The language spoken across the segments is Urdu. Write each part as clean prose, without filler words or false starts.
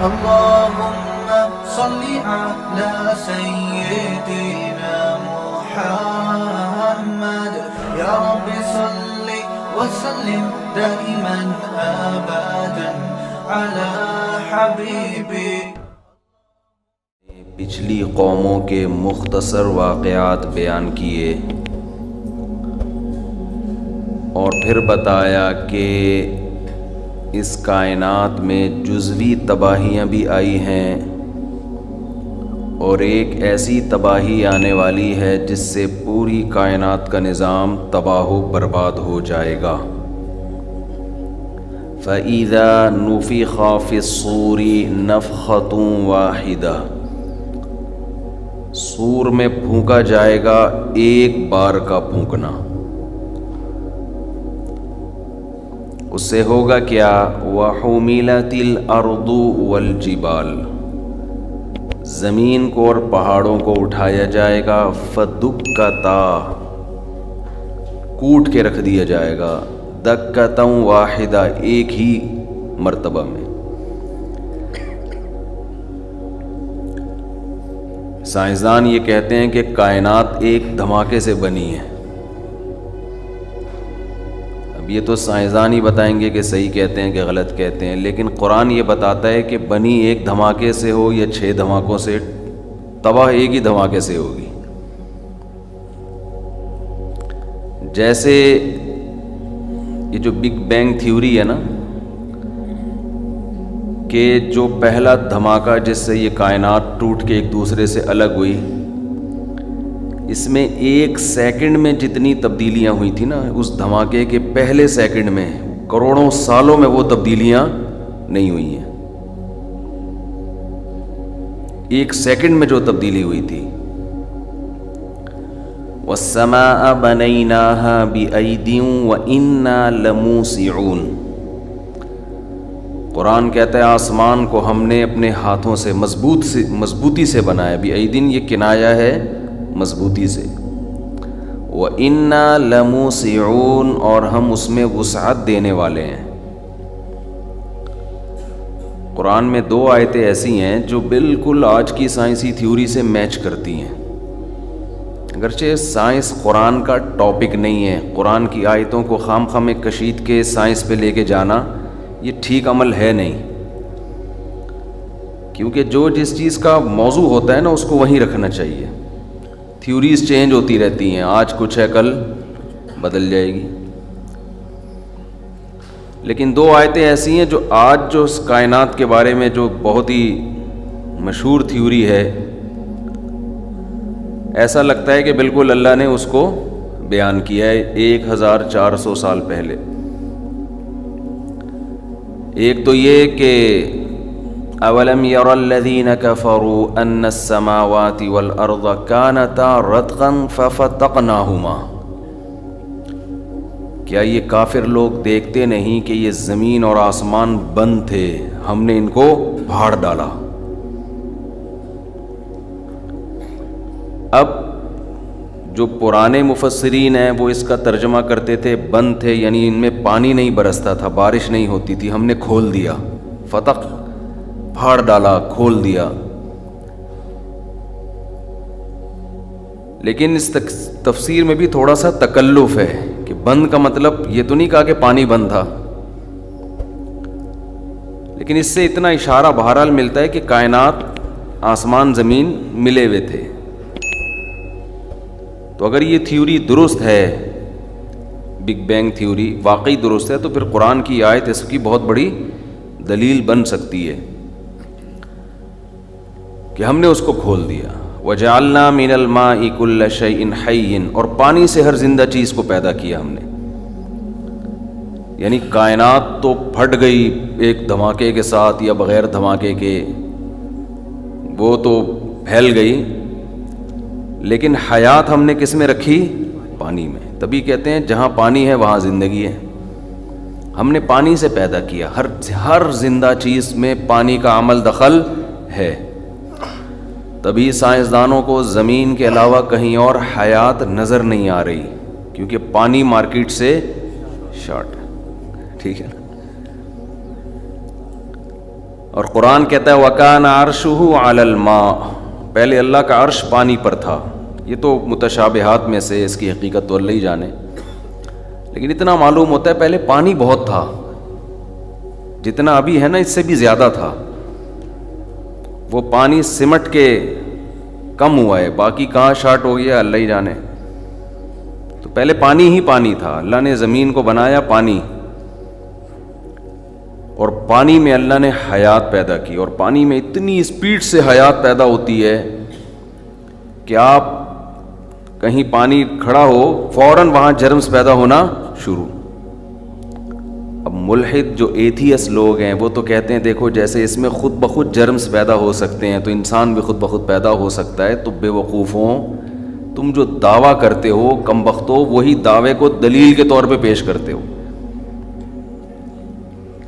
اللهم صل على سيدنا محمد يا رب صل وسلم دائما ابدا على حبيبي. پچھلی قوموں کے مختصر واقعات بیان کیے اور پھر بتایا کہ اس کائنات میں جزوی تباہیاں بھی آئی ہیں اور ایک ایسی تباہی آنے والی ہے جس سے پوری کائنات کا نظام تباہ و برباد ہو جائے گا. فَإِذَا نُفِخَ فِي الصُّورِ نَفْخَةٌ وَاحِدَةٌ، سور میں پھونکا جائے گا ایک بار کا پھونکنا. اس سے ہوگا کیا؟ وَحُمِلَتِ الْأَرْضُ وَالْجِبَالُ، زمین کو اور پہاڑوں کو اٹھایا جائے گا. فَدُكَّتَا، کوٹ کے رکھ دیا جائے گا. دَكَّةً وَاحِدَةً، ایک ہی مرتبہ میں. سائنسدان یہ کہتے ہیں کہ کائنات ایک دھماکے سے بنی ہے. یہ تو سائنسدان ہی بتائیں گے کہ صحیح کہتے ہیں کہ غلط کہتے ہیں، لیکن قرآن یہ بتاتا ہے کہ بنی ایک دھماکے سے ہو یا 6 دھماکوں سے، تباہ ایک ہی دھماکے سے ہوگی. جیسے یہ جو بگ بینگ تھیوری ہے نا، کہ جو پہلا دھماکہ جس سے یہ کائنات ٹوٹ کے ایک دوسرے سے الگ ہوئی، اس میں 1 سیکنڈ میں جتنی تبدیلیاں ہوئی تھی نا اس دھماکے کے پہلے سیکنڈ میں، کروڑوں سالوں میں وہ تبدیلیاں نہیں ہوئی ہیں. 1 سیکنڈ میں جو تبدیلی ہوئی تھی. وَالسَّمَاءَ بَنَيْنَاهَا بِأَيْدٍ وَإِنَّا لَمُوسِعُونَ، قرآن کہتا ہے آسمان کو ہم نے اپنے ہاتھوں سے مضبوطی سے بنایا. بِأَيْدٍ یہ کنایا ہے مضبوطی سے. وَإِنَّا لَمُوسِعُونَ، اور ہم اس میں وسعت دینے والے ہیں. قرآن میں 2 آیتیں ایسی ہیں جو بالکل آج کی سائنسی تھیوری سے میچ کرتی ہیں. اگرچہ سائنس قرآن کا ٹاپک نہیں ہے، قرآن کی آیتوں کو خام خواہ میں کشید کے سائنس پہ لے کے جانا یہ ٹھیک عمل ہے نہیں، کیونکہ جو جس چیز کا موضوع ہوتا ہے نا اس کو وہیں رکھنا چاہیے. تھیوریز چینج ہوتی رہتی ہیں، آج کچھ ہے کل بدل جائے گی. لیکن 2 آیتیں ایسی ہیں جو آج جو اس کائنات کے بارے میں جو بہت ہی مشہور تھیوری ہے، ایسا لگتا ہے کہ بالکل اللہ نے اس کو بیان کیا ہے 1400 سال پہلے. ایک تو یہ کہ اولم یر الذین کفروا ان السماوات والارض کانتا رتقا ففتقناہما، کیا یہ کافر لوگ دیکھتے نہیں کہ یہ زمین اور آسمان بند تھے، ہم نے ان کو پھاڑ ڈالا. اب جو پرانے مفسرین ہیں وہ اس کا ترجمہ کرتے تھے بند تھے، یعنی ان میں پانی نہیں برستا تھا، بارش نہیں ہوتی تھی، ہم نے کھول دیا. فتق، پھاڑ ڈالا، کھول دیا. لیکن اس تفسیر میں بھی تھوڑا سا تکلف ہے کہ بند کا مطلب یہ تو نہیں کہا کہ پانی بند تھا، لیکن اس سے اتنا اشارہ بہرحال ملتا ہے کہ کائنات، آسمان زمین ملے ہوئے تھے. تو اگر یہ تھیوری درست ہے، بگ بینگ تھیوری واقعی درست ہے، تو پھر قرآن کی آیت اس کی بہت بڑی دلیل بن سکتی ہے کہ ہم نے اس کو کھول دیا. وَجَعَلْنَا مِنَ الْمَاءِ كُلَّ شَيْءٍ حَيٍّ، اور پانی سے ہر زندہ چیز کو پیدا کیا ہم نے. یعنی کائنات تو پھٹ گئی ایک دھماکے کے ساتھ یا بغیر دھماکے کے، وہ تو پھیل گئی، لیکن حیات ہم نے کس میں رکھی؟ پانی میں. تبھی کہتے ہیں جہاں پانی ہے وہاں زندگی ہے. ہم نے پانی سے پیدا کیا، ہر زندہ چیز میں پانی کا عمل دخل ہے. تبھی سائنسدانوں کو زمین کے علاوہ کہیں اور حیات نظر نہیں آ رہی، کیونکہ پانی مارکیٹ سے شارٹ ہے. ٹھیک ہے نا؟ اور قرآن کہتا ہے وَكَانَ عَرْشُهُ عَلَى الْمَاءِ، پہلے اللہ کا عرش پانی پر تھا. یہ تو متشابہات میں سے، اس کی حقیقت تو اللہ ہی جانے، لیکن اتنا معلوم ہوتا ہے پہلے پانی بہت تھا، جتنا ابھی ہے نا اس سے بھی زیادہ تھا. وہ پانی سمٹ کے کم ہوا ہے، باقی کہاں شارٹ ہو گیا اللہ ہی جانے. تو پہلے پانی ہی پانی تھا. اللہ نے زمین کو بنایا پانی، اور پانی میں اللہ نے حیات پیدا کی، اور پانی میں اتنی اسپیڈ سے حیات پیدا ہوتی ہے کہ آپ کہیں پانی کھڑا ہو فوراً وہاں جرمز پیدا ہونا شروع. اب ملحد جو ایتھیس لوگ ہیں وہ تو کہتے ہیں دیکھو جیسے اس میں خود بخود جرمز پیدا ہو سکتے ہیں تو انسان بھی خود بخود پیدا ہو سکتا ہے. تو بے وقوفوں، تم جو دعویٰ کرتے ہو کم بختو، وہی دعوے کو دلیل کے طور پہ پیش کرتے ہو.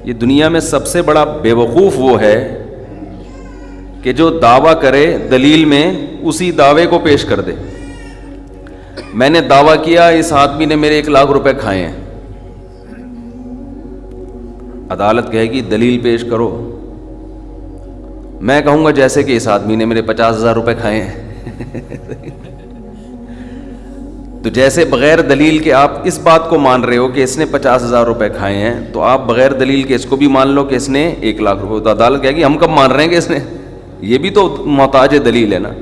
یہ دنیا میں سب سے بڑا بے وقوف وہ ہے کہ جو دعویٰ کرے دلیل میں اسی دعوے کو پیش کر دے. میں نے دعویٰ کیا اس آدمی نے میرے 1,00,000 روپے کھائے ہیں، عدالت کہے گی دلیل پیش کرو. میں کہوں گا جیسے کہ اس آدمی نے میرے 50,000 روپے کھائے ہیں. تو جیسے بغیر دلیل کے آپ اس بات کو مان رہے ہو کہ اس نے 50,000 روپے کھائے ہیں، تو آپ بغیر دلیل کے اس کو بھی مان لو کہ اس نے 1,00,000 روپے. تو عدالت کہے گی ہم کب مان رہے ہیں کہ اس نے، یہ بھی تو محتاج دلیل ہے نا.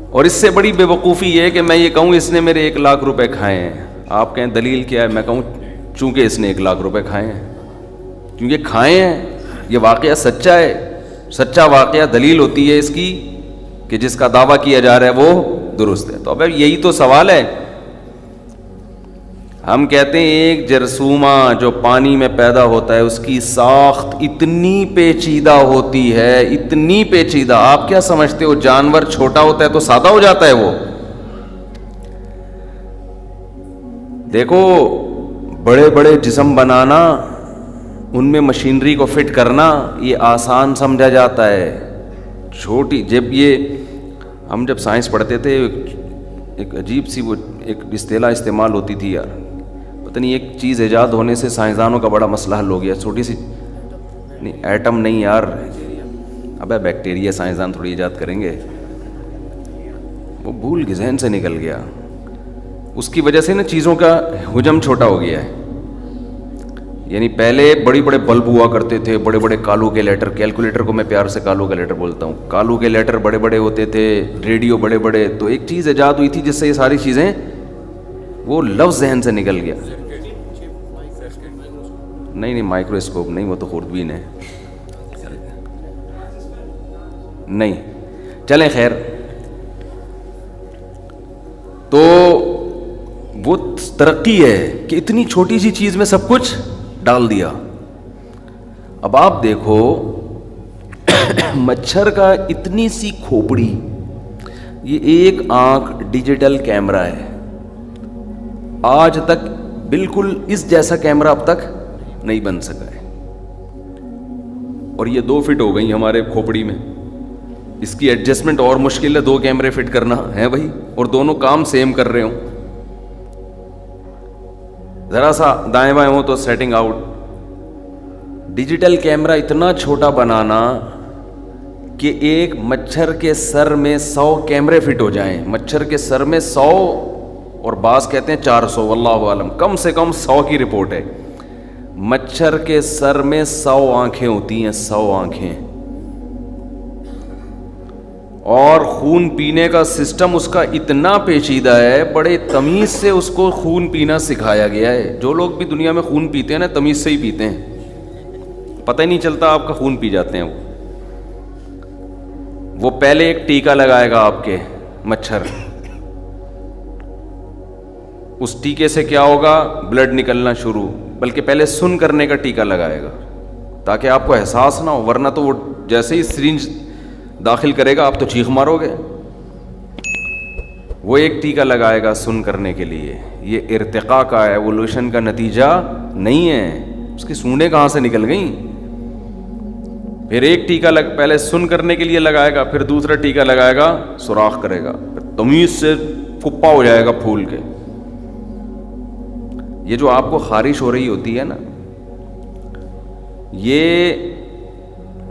اور اس سے بڑی بے وقوفی یہ ہے کہ میں یہ کہوں اس نے میرے 1,00,000 روپے کھائے ہیں، آپ کہیں دلیل کیا ہے، میں کہوں چونکہ اس نے 1,00,000 روپے کھائے ہیں، کیونکہ کھائے ہیں. یہ واقعہ سچا ہے، سچا واقعہ دلیل ہوتی ہے اس کی کہ جس کا دعویٰ کیا جا رہا ہے وہ درست ہے. تو اب یہی تو سوال ہے. ہم کہتے ہیں ایک جرثومہ جو پانی میں پیدا ہوتا ہے اس کی ساخت اتنی پیچیدہ ہوتی ہے، اتنی پیچیدہ. آپ کیا سمجھتے ہو جانور چھوٹا ہوتا ہے تو سادہ ہو جاتا ہے وہ؟ دیکھو بڑے بڑے جسم بنانا، ان میں مشینری کو فٹ کرنا یہ آسان سمجھا جاتا ہے. چھوٹی ہم جب سائنس پڑھتے تھے ایک عجیب سی وہ ایک اصطلاح استعمال ہوتی تھی یار، پتہ نہیں ایک چیز ایجاد ہونے سے سائنسدانوں کا بڑا مسئلہ حل ہو گیا. چھوٹی سی نہیں، ایٹم نہیں یار، ابے بیکٹیریا سائنسدان تھوڑی ایجاد کریں گے، وہ بھول کے ذہن سے نکل گیا. اس کی وجہ سے نا چیزوں کا حجم چھوٹا ہو گیا ہے. یعنی پہلے بڑے بڑے بلب ہوا کرتے تھے، بڑے بڑے کالو کے لیٹر، کیلکولیٹر کو میں پیار سے کالو کا لیٹر بولتا ہوں، کالو کے لیٹر بڑے بڑے ہوتے تھے، ریڈیو بڑے بڑے. تو ایک چیز ایجاد ہوئی تھی جس سے یہ ساری چیزیں، وہ لفظ ذہن سے نکل گیا. نہیں مائکروسکوپ نہیں، وہ تو خوردبین ہے. نہیں چلیں خیر. تو وہ ترقی ہے کہ اتنی چھوٹی سی چیز میں سب کچھ ڈال دیا. اب آپ دیکھو مچھر کا اتنی سی کھوپڑی، یہ ایک آنکھ ڈیجیٹل کیمرہ ہے، آج تک بالکل اس جیسا کیمرہ اب تک نہیں بن سکا ہے. اور یہ 2 فٹ ہو گئی ہمارے کھوپڑی میں. اس کی ایڈجسٹمنٹ اور مشکل ہے، 2 کیمرے فٹ کرنا ہے بھائی، اور دونوں کام سیم کر رہے ہوں. ذرا سا دائیں بائیں ہو تو سیٹنگ آؤٹ. ڈیجیٹل کیمرہ اتنا چھوٹا بنانا کہ ایک مچھر کے سر میں 100 کیمرے فٹ ہو جائیں. مچھر کے سر میں 100، اور بعض کہتے ہیں 400، واللہ عالم، کم سے کم 100 کی رپورٹ ہے. مچھر کے سر میں 100 آنکھیں ہوتی ہیں، 100 آنکھیں. اور خون پینے کا سسٹم اس کا اتنا پیچیدہ ہے، بڑے تمیز سے اس کو خون پینا سکھایا گیا ہے. جو لوگ بھی دنیا میں خون پیتے ہیں نا تمیز سے ہی پیتے ہیں، پتہ ہی نہیں چلتا آپ کا خون پی جاتے ہیں. وہ پہلے ایک ٹیکا لگائے گا آپ کے مچھر، اس ٹیکے سے کیا ہوگا، بلڈ نکلنا شروع. بلکہ پہلے سن کرنے کا ٹیکا لگائے گا تاکہ آپ کو احساس نہ ہو، ورنہ تو وہ جیسے ہی سرنج داخل کرے گا آپ تو چیخ مارو گے. وہ ایک ٹیکا لگائے گا سن کرنے کے لیے. یہ ارتقاء کا ایوولوشن کا نتیجہ نہیں ہے، اس کی سونڈیں کہاں سے نکل گئیں. پھر ایک ٹیکا پہلے سن کرنے کے لیے لگائے گا، پھر دوسرا ٹیکا لگائے گا سوراخ کرے گا، پھر تمیز سے پھپا ہو جائے گا پھول کے. یہ جو آپ کو خارش ہو رہی ہوتی ہے نا، یہ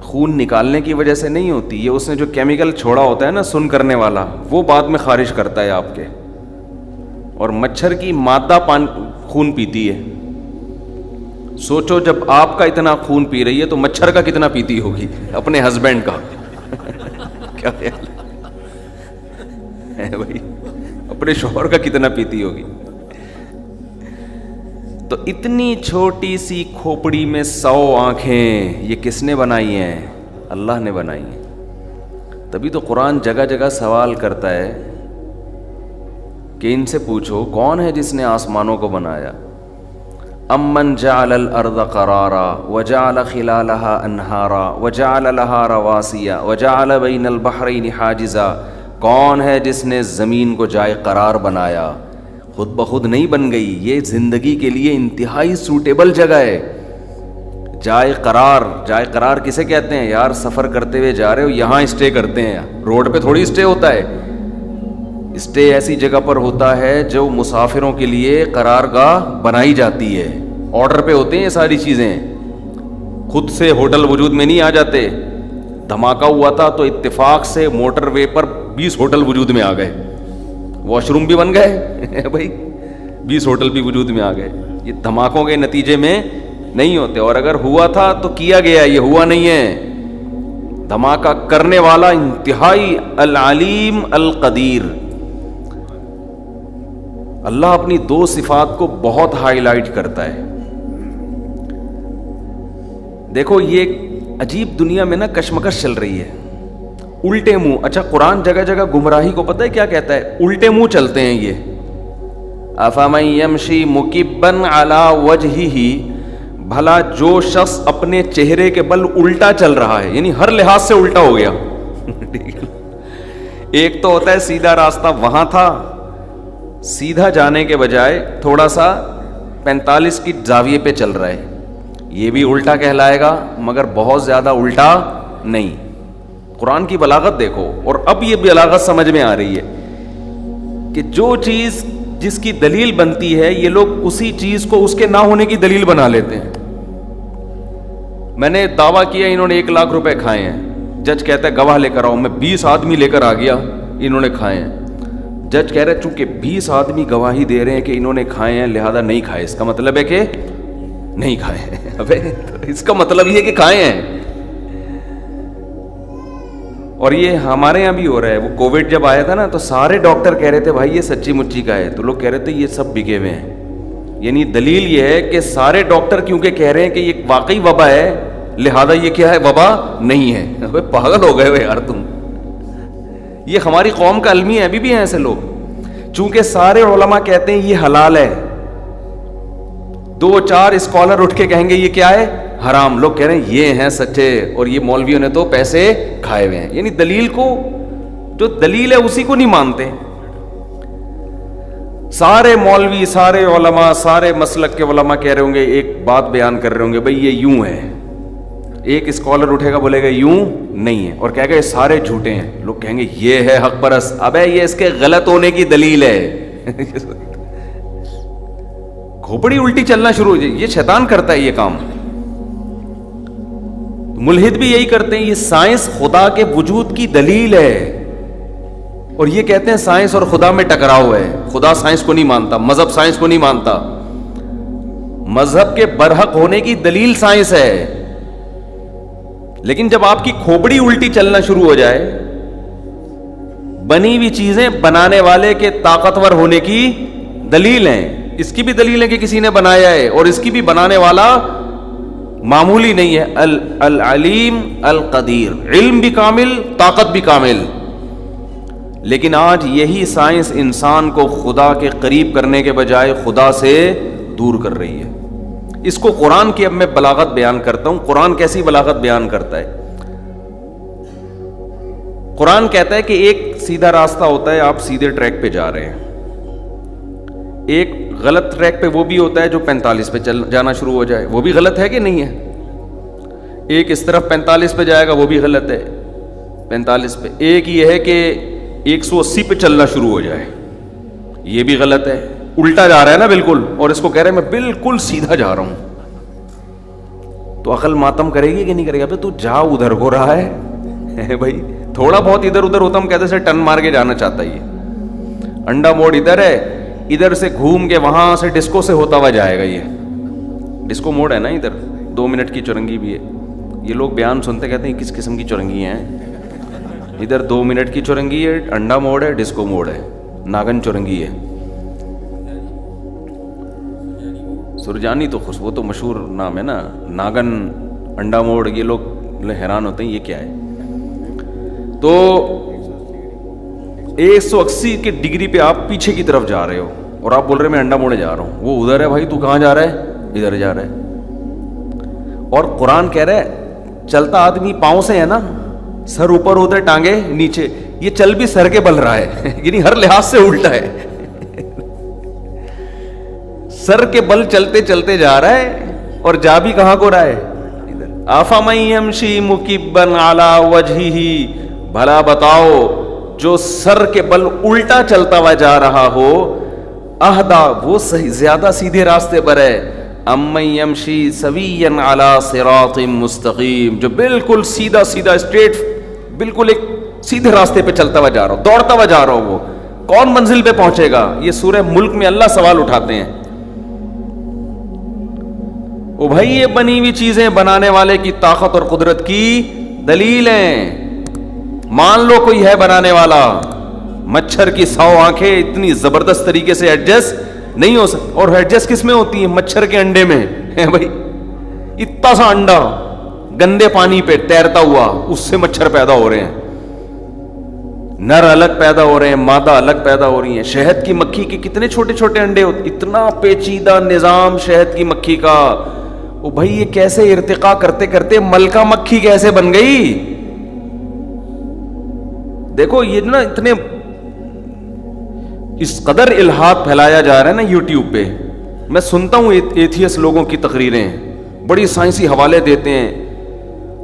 خون نکالنے کی وجہ سے نہیں ہوتی، یہ اس نے جو کیمیکل چھوڑا ہوتا ہے نا سن کرنے والا، وہ بعد میں خارج کرتا ہے آپ کے. اور مچھر کی مادہ خون پیتی ہے. سوچو جب آپ کا اتنا خون پی رہی ہے تو مچھر کا کتنا پیتی ہوگی، اپنے ہسبینڈ کا. کیا خیال ہے بھائی، اپنے شوہر کا کتنا پیتی ہوگی. تو اتنی چھوٹی سی کھوپڑی میں 100 آنکھیں، یہ کس نے بنائی ہیں؟ اللہ نے بنائی ہیں. تبھی تو قرآن جگہ جگہ سوال کرتا ہے کہ ان سے پوچھو کون ہے جس نے آسمانوں کو بنایا. امن جعل الارض قرارا وجعل خلالها انہارا وجعل لها رواسیا وجعل بین البحرین حاجزا. کون ہے جس نے زمین کو جائے قرار بنایا؟ خود بخود نہیں بن گئی، یہ زندگی کے لیے انتہائی سوٹیبل جگہ ہے. جائے قرار کسے کہتے ہیں یار؟ سفر کرتے ہوئے جا رہے ہو، یہاں اسٹے کرتے ہیں. روڈ پہ تھوڑی اسٹے ہوتا ہے. اسٹے ایسی جگہ پر ہوتا ہے جو مسافروں کے لیے قرارگاہ بنائی جاتی ہے. آرڈر پہ ہوتے ہیں یہ ساری چیزیں، خود سے ہوٹل وجود میں نہیں آ جاتے. دھماکہ ہوا تھا تو اتفاق سے موٹر وے پر 20 ہوٹل وجود میں آ گئے، واش روم بھی بن گئے بھائی، 20 ہوٹل بھی وجود میں آ گئے. یہ دھماکوں کے نتیجے میں نہیں ہوتے، اور اگر ہوا تھا تو کیا گیا، یہ ہوا نہیں ہے. دھماکہ کرنے والا انتہائی العلیم القدیر. اللہ اپنی 2 صفات کو بہت ہائی لائٹ کرتا ہے. دیکھو یہ عجیب دنیا میں نا کشمکش چل رہی ہے. الٹے منہ، اچھا قرآن جگہ جگہ گمراہی کو پتہ ہے کیا کہتا ہے؟ الٹے منہ چلتے ہیں یہ. افمن یمشی مکبا علی وجہہ، بھلا جو شخص اپنے چہرے کے بل الٹا چل رہا ہے، یعنی ہر لحاظ سے الٹا ہو گیا. ایک تو ہوتا ہے سیدھا راستہ، وہاں تھا، سیدھا جانے کے بجائے تھوڑا سا 45 کی زاویے پہ چل رہا ہے، یہ بھی الٹا کہلائے گا، مگر بہت زیادہ الٹا نہیں. قرآن کی بلاغت دیکھو. اور اب یہ بلاغت سمجھ میں آ رہی ہے کہ جو چیز جس کی دلیل بنتی ہے، یہ لوگ اسی چیز کو اس کے نہ ہونے کی دلیل بنا لیتے ہیں. میں نے دعویٰ کیا انہوں نے 1 لاکھ روپے کھائے ہیں. جج کہتا ہے گواہ لے کر آؤ. میں 20 آدمی لے کر آ گیا، انہوں نے کھائے ہیں. جج کہہ رہے چونکہ 20 آدمی گواہی دے رہے ہیں کہ انہوں نے کھائے ہیں لہذا نہیں کھائے. اس کا مطلب ہے کہ نہیں کھائے ہیں. ابے اس کا مطلب یہ ہے کہ کھائے ہیں. اور یہ ہمارے یہاں بھی ہو رہا ہے. وہ کووڈ جب آیا تھا نا تو سارے ڈاکٹر کہہ رہے تھے بھائی یہ سچی مچی کا ہے، تو لوگ کہہ رہے تھے یہ سب بکے ہوئے ہیں. یعنی دلیل یہ ہے کہ سارے ڈاکٹر کیونکہ کہہ رہے ہیں کہ یہ واقعی وبا ہے لہذا یہ کیا ہے؟ وبا نہیں ہے. ابے پاگل ہو گئے ہو یار تم. یہ ہماری قوم کا المی ہے، ابھی بھی ہیں ایسے لوگ. چونکہ سارے علماء کہتے ہیں یہ حلال ہے، 2-4 اسکالر اٹھ کے کہیں گے یہ کیا ہے؟ حرام. لوگ کہہ رہے ہیں یہ ہیں سچے، اور یہ مولویوں نے تو پیسے کھائے ہوئے ہیں. یعنی دلیل کو، جو دلیل ہے اسی کو نہیں مانتے. سارے مولوی، سارے علماء، سارے مسلک کے علماء کہہ رہے ہوں گے، ایک بات بیان کر رہے ہوں گے بھئی یہ یوں ہے. ایک اسکالر اٹھے گا بولے گا یوں نہیں ہے، اور کہے گا یہ سارے جھوٹے ہیں. لوگ کہیں گے یہ ہے حق پرست. ابے یہ اس کے غلط ہونے کی دلیل ہے. کھوپڑی الٹی چلنا شروع ہو جائے. یہ شیطان کرتا ہے یہ کام. ملحد بھی یہی کرتے ہیں. یہ سائنس خدا کے وجود کی دلیل ہے، اور یہ کہتے ہیں سائنس اور خدا میں ٹکراؤ ہے. خدا سائنس کو نہیں مانتا، مذہب سائنس کو نہیں مانتا. مذہب کے برحق ہونے کی دلیل سائنس ہے. لیکن جب آپ کی کھوپڑی الٹی چلنا شروع ہو جائے، بنی ہوئی چیزیں بنانے والے کے طاقتور ہونے کی دلیل ہیں. اس کی بھی دلیل ہے کہ کسی نے بنایا ہے، اور اس کی بھی بنانے والا معمولی نہیں ہے. العلیم القدیر، علم بھی کامل، طاقت بھی کامل. لیکن آج یہی سائنس انسان کو خدا کے قریب کرنے کے بجائے خدا سے دور کر رہی ہے. اس کو قرآن کی اب میں بلاغت بیان کرتا ہوں. قرآن کیسی بلاغت بیان کرتا ہے؟ قرآن کہتا ہے کہ ایک سیدھا راستہ ہوتا ہے، آپ سیدھے ٹریک پہ جا رہے ہیں. ایک غلط ٹریک پہ وہ بھی ہوتا ہے جو 45 پہ جانا شروع ہو جائے. وہ بھی غلط ہے کہ نہیں ہے؟ ایک اس طرف 45 پہ جائے گا، وہ بھی غلط ہے 45 پہ. ایک یہ ہے کہ 180 پہ چلنا شروع ہو جائے، یہ بھی غلط ہے. الٹا جا رہا ہے نا بالکل، اور اس کو کہہ رہے ہیں میں بالکل سیدھا جا رہا ہوں. تو عقل ماتم کرے گی کہ نہیں کرے گا؟ تو جا ادھر کو رہا ہے بھائی، تھوڑا بہت ادھر ادھر ہوتا ہم کہتے سے ٹن مار کے جانا چاہتا ہے یہ، انڈا موڑ ادھر ہے، ادھر سے گھوم کے وہاں سے ڈسکو سے ہوتا ہوا جائے گا، یہ ڈسکو موڑ ہے نا ادھر، 2 منٹ کی چورنگی بھی ہے. یہ لوگ بیان سنتے کہتے ہیں کس قسم کی چورنگی ہیں، ادھر 2 منٹ کی چورنگی ہے، انڈا موڑ ہے، ڈسکو موڑ ہے، ناگن چورنگی ہے. سرجانی تو وہ تو مشہور نام ہے نا، ناگن، انڈا موڑ، یہ لوگ حیران ہوتے ہیں یہ کیا ہے. تو 180 کے ڈگری پہ آپ پیچھے کی طرف جا رہے ہو اور آپ بول رہے میں انڈا موڑے جا رہا ہوں، وہ ادھر ہے بھائی، تو کہاں جا رہا ہے؟ ادھر جا رہا ہے. اور قرآن کہہ رہا ہے چلتا آدمی پاؤں سے ہے نا، سر اوپر ہوتا ہے ٹانگے نیچے، یہ چل بھی سر کے بل رہا ہے یعنی ہر لحاظ سے الٹا ہے سر کے بل چلتے چلتے جا رہا ہے اور جا بھی کہاں کو رہا ہے؟ ادھر. افمن یمشی مکبا علی وجہہ، بھلا بتاؤ جو سر کے بل الٹا چلتا ہوا جا رہا ہو، اہدا وہ صحیح زیادہ سیدھے راستے پر ہے، امن یمشی سویا علی صراط مستقیم، جو بالکل سیدھا سیدھا اسٹریٹ، بالکل ایک سیدھے راستے پہ چلتا ہوا جا رہا ہو، دوڑتا ہوا جا رہا ہو، وہ کون منزل پہ پہنچے گا؟ یہ سورہ ملک میں اللہ سوال اٹھاتے ہیں. او بھائی یہ بنی ہوئی چیزیں بنانے والے کی طاقت اور قدرت کی دلیل ہیں. مان لو کوئی ہے بنانے والا، مچھر کی 100 آنکھیں اتنی زبردست طریقے سے ایڈجسٹ نہیں ہو سکتی، اور ایڈجسٹ کس میں ہوتی ہیں؟ مچھر کے انڈے میں ہے بھائی. اتنا سا انڈا گندے پانی پہ تیرتا ہوا، اس سے مچھر پیدا ہو رہے ہیں، نر الگ پیدا ہو رہے ہیں، مادہ الگ پیدا ہو رہی ہیں. شہد کی مکھی کے کتنے چھوٹے چھوٹے انڈے ہوتے، اتنا پیچیدہ نظام شہد کی مکھی کا. او بھائی یہ کیسے ارتقا کرتے کرتے ملکہ مکھی کیسے بن گئی؟ دیکھو یہ نا اتنے اس قدر الہات پھیلایا جا رہا ہے نا یوٹیوب پہ. میں سنتا ہوں ایتھیس لوگوں کی تقریریں، بڑی سائنسی حوالے دیتے ہیں،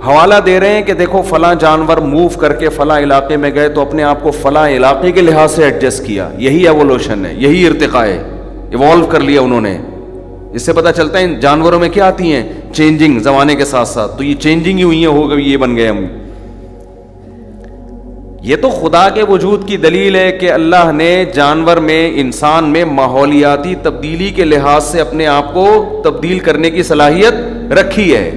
حوالہ دے رہے ہیں کہ دیکھو فلاں جانور موو کر کے فلاں علاقے میں گئے تو اپنے آپ کو فلاں علاقے کے لحاظ سے ایڈجسٹ کیا، یہی ایوولوشن ہے، یہی ارتقاء ہے، ایوالو کر لیا انہوں نے. اس سے پتہ چلتا ہے ان جانوروں میں کیا آتی ہیں چینجنگ زمانے کے ساتھ ساتھ، تو یہ چینجنگ ہی ہوئی ہیں، ہو گئی، یہ بن گئے ہم. یہ تو خدا کے وجود کی دلیل ہے کہ اللہ نے جانور میں، انسان میں ماحولیاتی تبدیلی کے لحاظ سے اپنے آپ کو تبدیل کرنے کی صلاحیت رکھی ہے.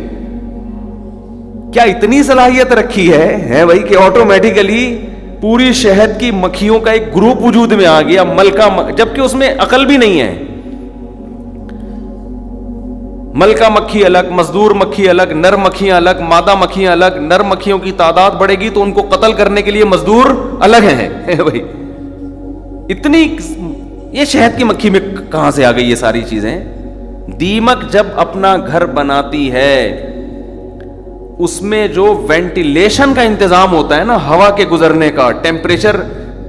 کیا اتنی صلاحیت رکھی ہے بھائی کہ آٹومیٹیکلی پوری شہد کی مکھیوں کا ایک گروپ وجود میں آ گیا، ملکہ، جبکہ اس میں عقل بھی نہیں ہے. ملکہ مکھی الگ، مزدور مکھی الگ، نر مکھیاں الگ، مادہ مکھیاں الگ. نر مکھیوں کی تعداد بڑھے گی تو ان کو قتل کرنے کے لیے مزدور الگ ہیں بھائی. اتنی یہ شہد کی مکھی میں کہاں سے آ گئی یہ ساری چیزیں؟ دیمک جب اپنا گھر بناتی ہے اس میں جو وینٹیلیشن کا انتظام ہوتا ہے نا، ہوا کے گزرنے کا، ٹیمپریچر،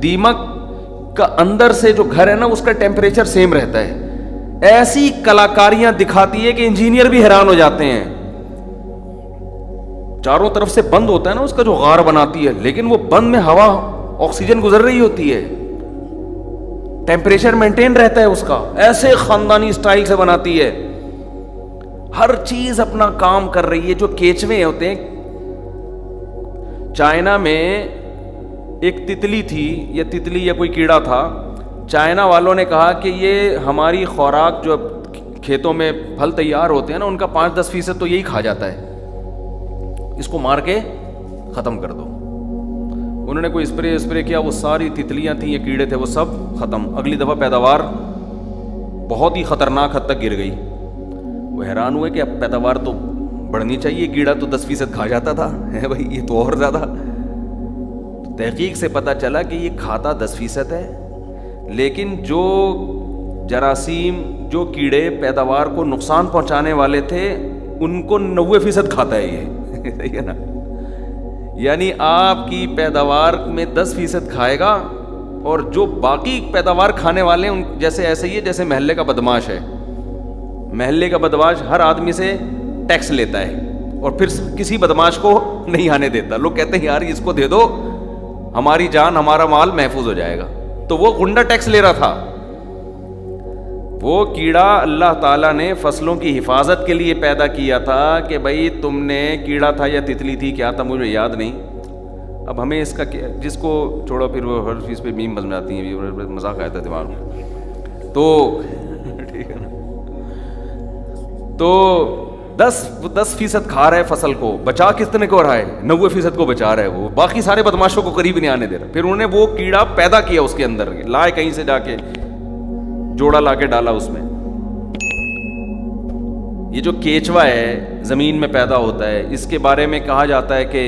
دیمک کا اندر سے جو گھر ہے نا اس کا ٹیمپریچر سیم رہتا ہے. ایسی کلاکاریاں دکھاتی ہے کہ انجینئر بھی حیران ہو جاتے ہیں. چاروں طرف سے بند ہوتا ہے نا اس کا جو غار بناتی ہے، لیکن وہ بند میں ہوا، آکسیجن گزر رہی ہوتی ہے، ٹیمپریچر مینٹین رہتا ہے اس کا. ایسے خاندانی سٹائل سے بناتی ہے، ہر چیز اپنا کام کر رہی ہے. جو کیچوے ہوتے ہیں، چائنا میں ایک تتلی تھی، یا تتلی یا کوئی کیڑا تھا، چائنا والوں نے کہا کہ یہ ہماری خوراک جو کھیتوں میں پھل تیار ہوتے ہیں نا ان کا 5-10% تو یہی کھا جاتا ہے، اس کو مار کے ختم کر دو. انہوں نے کوئی اسپرے کیا، وہ ساری تتلیاں تھیں یا کیڑے تھے وہ سب ختم. اگلی دفعہ پیداوار بہت ہی خطرناک حد تک گر گئی. وہ حیران ہوئے کہ اب پیداوار تو بڑھنی چاہیے، کیڑا تو 10% کھا جاتا تھا ہے بھائی، یہ تو اور زیادہ. تحقیق سے پتہ چلا کہ یہ کھاتا 10% ہے، لیکن جو جراثیم، جو کیڑے پیداوار کو نقصان پہنچانے والے تھے ان کو 90% کھاتا ہے یہ صحیح ہے نا. یعنی آپ کی پیداوار میں 10% کھائے گا، اور جو باقی پیداوار کھانے والے ہیں جیسے ایسے ہی ہے جیسے محلے کا بدماش ہے. محلے کا بدماش ہر آدمی سے ٹیکس لیتا ہے اور پھر کسی بدماش کو نہیں آنے دیتا. لوگ کہتے ہیں یار اس کو دے دو، ہماری جان، ہمارا مال محفوظ ہو جائے گا. تو وہ غنڈہ ٹیکس لے رہا تھا. وہ کیڑا اللہ تعالیٰ نے فصلوں کی حفاظت کے لیے پیدا کیا تھا کہ بھائی تم نے کیڑا تھا یا تتلی تھی کیا تھا مجھے یاد نہیں. اب ہمیں اس کا جس کو چھوڑو پھر وہ ہر چیز پہ میم بن جاتی ہیں, مذاق آیا تھا دماغ میں. تو ٹھیک ہے نا, تو 10% کھا رہا ہے فصل کو, بچا کتنے کو رہا ہے 90% کو بچا رہا ہے وہ, باقی سارے بدماشوں کو قریب نہیں آنے دے رہا. پھر انہوں نے وہ کیڑا پیدا کیا اس کے اندر, لائے کہیں سے جا کے جوڑا لا کے ڈالا اس میں. یہ جو کیچوا ہے زمین میں پیدا ہوتا ہے, اس کے بارے میں کہا جاتا ہے کہ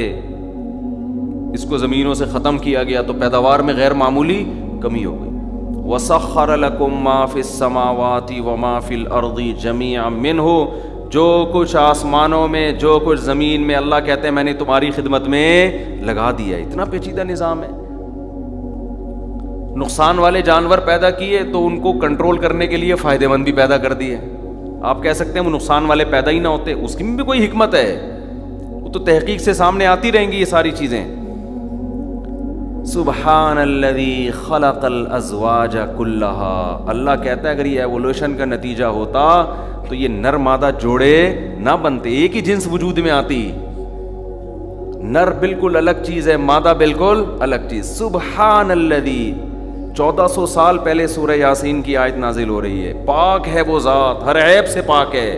اس کو زمینوں سے ختم کیا گیا تو پیداوار میں غیر معمولی کمی ہو گئی. وَسَخَّرَ لَكُم مَّا فِي السَّمَاوَاتِ وَمَا فِي الْأَرْضِ جَمِيعًا مِّنْهُ, جو کچھ آسمانوں میں جو کچھ زمین میں اللہ کہتے ہیں میں نے تمہاری خدمت میں لگا دیا ہے. اتنا پیچیدہ نظام ہے. نقصان والے جانور پیدا کیے تو ان کو کنٹرول کرنے کے لیے فائدہ مند بھی پیدا کر دیے. آپ کہہ سکتے ہیں وہ نقصان والے پیدا ہی نہ ہوتے, اس کی بھی کوئی حکمت ہے, وہ تو تحقیق سے سامنے آتی رہیں گی یہ ساری چیزیں. سبحان الذی خلق الازواج کلھا, اللہ کہتا ہے اگر یہ ایوولوشن کا نتیجہ ہوتا تو یہ نر مادہ جوڑے نہ بنتے, ایک ہی جنس وجود میں آتی. نر بالکل الگ چیز ہے, مادہ بالکل الگ چیز. سبحان الذی, 1400 سال پہلے سورہ یاسین کی آیت نازل ہو رہی ہے. پاک ہے وہ ذات, ہر عیب سے پاک ہے,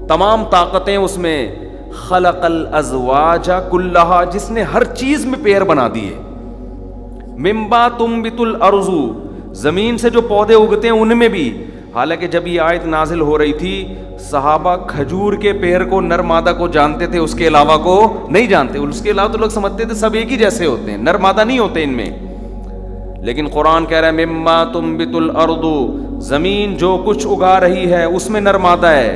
تمام طاقتیں اس میں. خلق الازواج کلھا, جس نے ہر چیز میں پیر بنا دیے. مما تنبت الارض, زمین سے جو پودے اگتے ہیں ان میں بھی. حالانکہ جب یہ آیت نازل ہو رہی تھی صحابہ کھجور کے پیر کو نر مادہ کو جانتے تھے, اس کے علاوہ کو نہیں جانتے. اس کے علاوہ تو لوگ سمجھتے تھے سب ایک ہی جیسے ہوتے ہیں, نر مادہ نہیں ہوتے ان میں. لیکن قرآن کہہ رہا ہے مما تنبت الارض, زمین جو کچھ اگا رہی ہے اس میں نر مادہ ہے.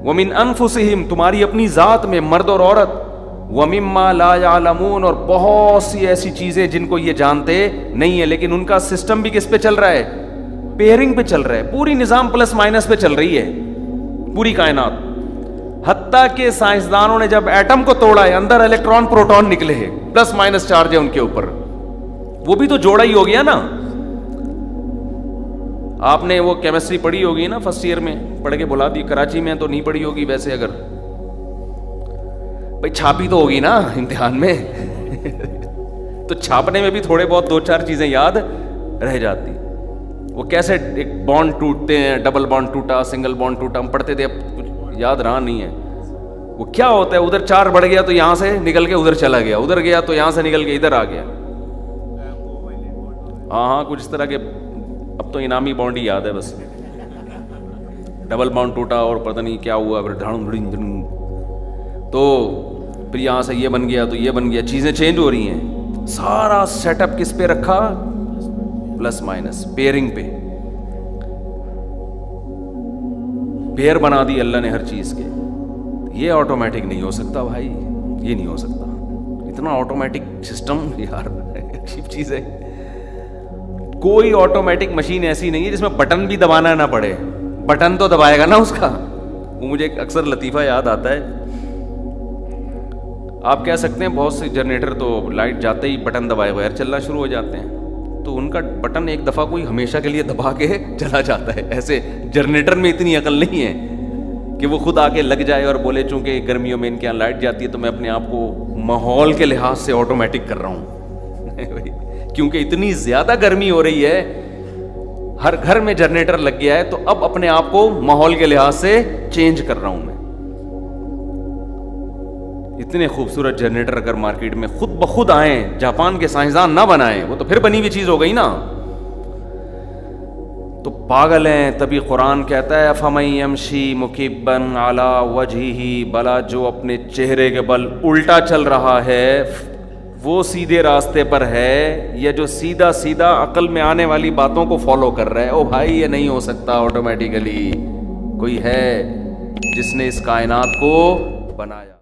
ومن انفسہم, تمہاری اپنی ذات میں مرد اور عورت. وَمِمَّا لَا يَعْلَمُونَ, اور بہت سی ایسی چیزیں جن کو یہ جانتے نہیں ہیں, لیکن ان کا سسٹم بھی کس پہ چل رہا ہے, پیئرنگ پہ چل رہا ہے. پوری نظام پلس مائنس پہ چل رہی ہے پوری کائنات. حتیٰ کہ سائنسدانوں نے جب ایٹم کو توڑا ہے اندر الیکٹران پروٹون نکلے ہیں, پلس مائنس چارج ہے ان کے اوپر, وہ بھی تو جوڑا ہی ہو گیا نا. آپ نے وہ کیمسٹری پڑھی ہوگی نا فرسٹ ایئر میں, پڑھ کے بلا دی. کراچی میں تو نہیں پڑھی ہوگی ویسے, اگر بھائی چھاپی تو ہوگی نا امتحان میں تو چھاپنے میں بھی تھوڑے بہت 2-4 چیزیں یاد رہ جاتی. وہ کیسے ایک بانڈ ٹوٹتے ہیں, ڈبل بانڈ ٹوٹا, سنگل بانڈ ٹوٹا, ہم پڑھتے تھے, اب کچھ یاد رہا نہیں ہے. وہ کیا ہوتا ہے, ادھر 4 بڑھ گیا تو یہاں سے نکل کے ادھر چلا گیا, ادھر گیا تو یہاں سے نکل کے ادھر آ گیا. ہاں کچھ اس طرح کے, اب تو انعامی بانڈ ہی یاد ہے بس. ڈبل بانڈ ٹوٹا اور پتہ نہیں کیا ہوا, پھر تو پھر یہاں سے یہ بن گیا تو یہ بن گیا, چیزیں چینج ہو رہی ہیں. سارا سیٹ اپ کس پہ رکھا, پلس مائنس پیئرنگ پہ. پیئر بنا دی اللہ نے ہر چیز کے. یہ آٹومیٹک نہیں ہو سکتا بھائی, یہ نہیں ہو سکتا. اتنا آٹومیٹک سسٹم یار عجیب چیز ہے. کوئی آٹومیٹک مشین ایسی نہیں ہے جس میں بٹن بھی دبانا نہ پڑے. بٹن تو دبائے گا نا اس کا. وہ مجھے اکثر لطیفہ یاد آتا ہے, آپ کہہ سکتے ہیں بہت سے جنریٹر تو لائٹ جاتے ہی بٹن دبائے بغیر چلنا شروع ہو جاتے ہیں, تو ان کا بٹن ایک دفعہ کوئی ہمیشہ کے لیے دبا کے چلا جاتا ہے. ایسے جنریٹر میں اتنی عقل نہیں ہے کہ وہ خود آ کے لگ جائے اور بولے چونکہ گرمیوں میں ان کے یہاں لائٹ جاتی ہے تو میں اپنے آپ کو ماحول کے لحاظ سے آٹومیٹک کر رہا ہوں کیونکہ اتنی زیادہ گرمی ہو رہی ہے, ہر گھر میں جنریٹر لگ گیا ہے, تو اب اپنے آپ کو ماحول کے لحاظ سے چینج کر رہا ہوں میں. اتنے خوبصورت جنریٹر اگر مارکیٹ میں خود بخود آئیں, جاپان کے سائنسدان نہ بنائیں, وہ تو پھر بنی ہوئی چیز ہو گئی نا. تو پاگل ہیں. تبھی قرآن کہتا ہے فَمَن يَمْشِي مُكِبًّا عَلَى وَجْهِهِ, بلا جو اپنے چہرے کے بل الٹا چل رہا ہے وہ سیدھے راستے پر ہے, یا جو سیدھا سیدھا عقل میں آنے والی باتوں کو فالو کر رہا ہے. او بھائی یہ نہیں ہو سکتا آٹومیٹیکلی. کوئی ہے جس نے اس کائنات کو بنایا.